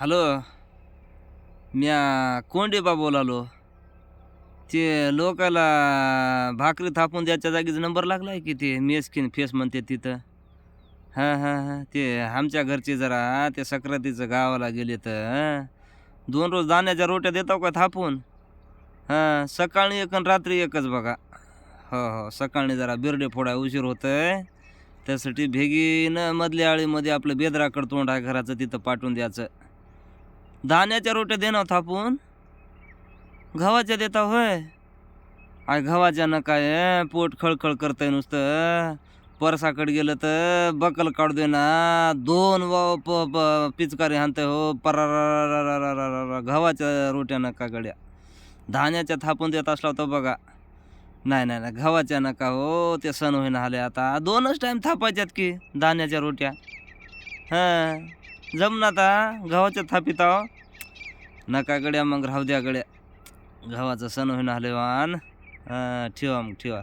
Hello. म्या कोंडेबा बोलालो. ते लोकाला भाकरी थापून द्यायच्या जागीच नंबर लागलाय की ते मेस्किन फेस म्हणते तिथं. हां, हां, हां. ते आमच्या घरचे जरा ते सक्रातीचं गावाला गेले तर 2 रोज दाण्याच्या रोट्या देताव का थापून? हां, सकाळी एक आणि रात्री एकच बघा. हो, हो. सकाळी जरा बिर्डे फोडाय उशीर होतंय. त्यासाठी भेगीनं मधल्या आळीमध्ये आपलं बेदराकडं तोंड आहे घराचं तिथं पाठवून द्यायचं. धान्याच्या रोट्या दे ना थापून. गव्हाच्या देता होय? अय गव्हाच्या नका पोट खळखळ करतंय नुसतं. परसाकडे गेलं तर बकल काढू दे ना. 2 पिचकारी हाणतंय हो. परारारारारारारा. गव्हाच्या रोट्या नका गड्या. धान्याच्या थापून देत असला तर बघा. नाही, नाही, नाही. गव्हाच्या नका हो. ते सण होईना आले आता. 2च टाईम थापायच्यात की धान्याच्या रोट्या. हां. जमना आता गव्हाच्या थापिताव. नका गड्या मग राहू द्या गड्या. गव्हाचं सण होईना आले वान. ठेवा मग ठेवा.